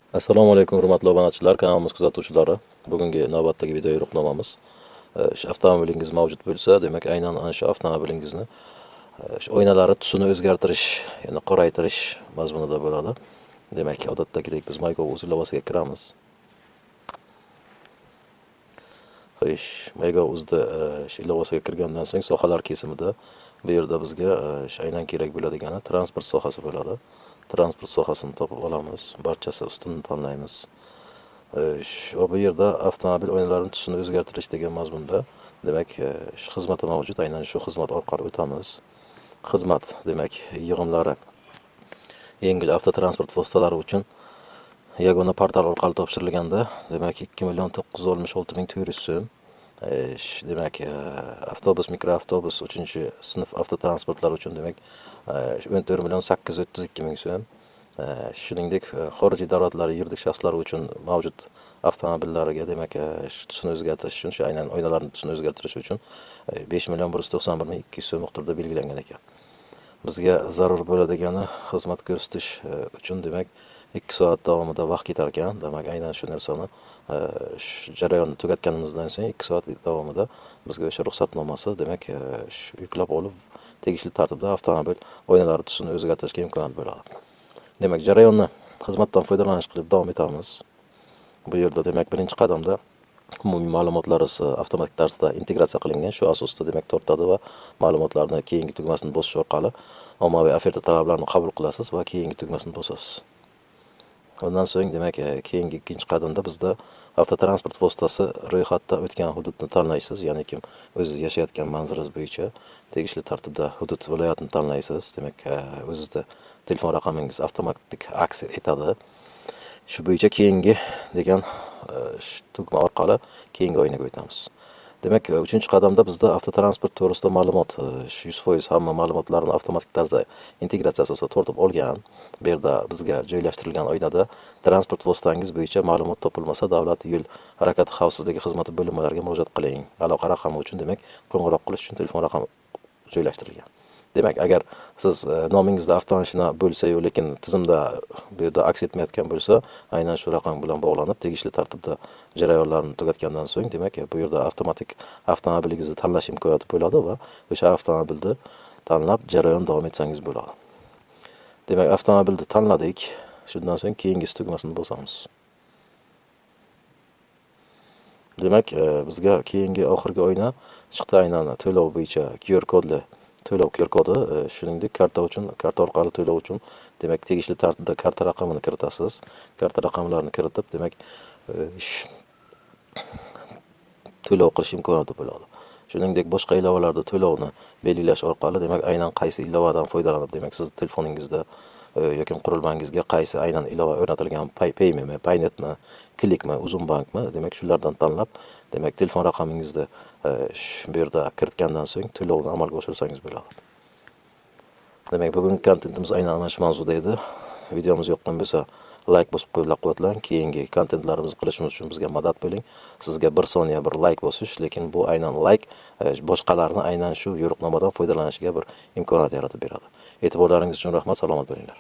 Assalomu alaykum hurmatli obunachilar, kanalimiz kuzatuvchilari. Bugungi navbatdagi video yo'riqnomamiz. Shu avtomobilingiz mavjud bo'lsa, demak aynan ana shu avtomobilingizni shu oynalari tusini o'zgartirish, ya'ni qoraytirish mazmunida bo'ladi. Demak, odatdagidek biz MyGo.uz ilovasiga kiramiz. Xo'sh, MyGo.uzda shu ilovasiga kirgandan so'ng sohalar kesimida bu yerda bizga aynan kerak bo'ladigani transport sohasi bo'ladi. Transport sohasini topib olamiz. Barchasi ustuni tanlaymiz. Va bu yerda avtomobil oynalarining tusini o'zgartirish degan mazmunda, demak, shu xizmati mavjud. Aynan shu xizmat orqali o'tamiz. Xizmat, demak, yig'imlari yengil avtotransport vositalari uchun yagona portal orqali topshirilganda, demak, 2.916.400 so'm. Demak, avtobus, mikroavtobus 3-sinf avtotransportlar uchun demak 14.832.000 so'm. Shuningdek, xorijiy davlatlar yuridik shaxslar uchun mavjud avtomobillariga demak tusini o'zgartirish uchun, shu aynan oynalarning tusini o'zgartirish uchun 5.191.200 so'm miqdorda belgilangan ekan. Bizga zarur bo'ladigani xizmat ko'rsatish uchun demak 2 soat davomida vaqt ketar ekan. Demak, aynan shu narsani jarayonni tugatganimizdan so'ng 2 soat davomida bizga o'sha ruxsatnomasi demak yuklab olib, tegishli tartibda avtomobil oynalari tusini o'zgartirishga imkoniyat bo'ladi. Demak, jarayonni xizmatdan foydalanish qilib davom etamiz. Bu yerda demak birinchi qadamda umumiy ma'lumotlar avtomatik tarzda integratsiya qilingan. Shu asosda demak tortadi va ma'lumotlarni keyingi tugmasini bosish orqali ommaviy oferta talablarini qabul qilasiz va keyingi tugmasini bosasiz. Undan so'ng demak keyingi ikkinchi qadamda bizda avtotransport vositasi ro'yxatda o'tgan hududni tanlaysiz, ya'ni kim o'ziz yashayotgan manzilingiz bo'yicha tegishli tartibda hudud viloyatni tanlaysiz. Demak, o'zizda telefon raqamingiz avtomatik aks etadi. Shu bo'yicha keyingi degan tugma orqali keyingi oynaga o'tamiz. Demak, 3-qadamda bizda avtotransport to'g'risida ma'lumot 100% hamma ma'lumotlarni avtomatik tarzda integratsiya asosida tortib olgan. Bu yerda bizga joylashtirilgan oynada transport vositangiz bo'yicha ma'lumot topilmasa, davlat yo'l harakati xavfsizligi xizmati bo'linmalariga murojaat qiling. Aloqa raqami uchun demak qo'ng'iroq qilish uchun telefon raqami joylashtirilgan. Demak, agar siz nomingizda avtomashina bo'lsa-yu, lekin tizimda bu yerda aks etmayotgan bo'lsa, aynan shu raqam bilan bog'lanib, tegishli tartibda jarayonlarni tugatgandan so'ng, demak, bu yerda avtomatik avtomobilingizni tanlash imkoniyati bo'ladi va o'sha avtomobilni tanlab jarayon davom etsangiz bo'ladi. Demak, avtomobilni tanladik. Shundan so'ng keyingisi tugmasini bosamiz. Demak, bizga keyingi oxirgi oyna chiqdi. Aynan to'lov bo'yicha QR kodli to'lov QR kodi, shuningdek karta uchun, karta orqali to'lov uchun demak tegishli tartibda karta raqamini kiritasiz. Karta raqamlarini kiritib, demak to'lov qilish imkoniyati bo'ladi. Shuningdek, boshqa ilovalarda to'lovni belgilash orqali demak aynan qaysi ilovadan foydalanib, demak siz telefoningizda yoki qurilmangizga qaysi aynan ilova o'rnatilgan, Payme, Paynetmi, Klikmi, Uzunbankmi, demak shulardan tanlab, demak telefon raqamingizni bu yerda kiritgandan so'ng to'lovni amalga oshirsangiz bo'ladi. Demak, bugungi kontentimiz aynan mana shu mavzuda edi. Videomiz yoqqan bo'lsa, like bosib qo'llab-quvvatlang. Keyingi kontentlarimizni qilishimiz uchun bizga madad bo'ling. Sizga 1 soniya bir like bosish, lekin bu aynan like boshqalarni aynan shu yo'riqnomadan foydalanishiga bir imkoniyat yaratib beradi. E'tiborlaringiz uchun rahmat, salomat bo'linglar.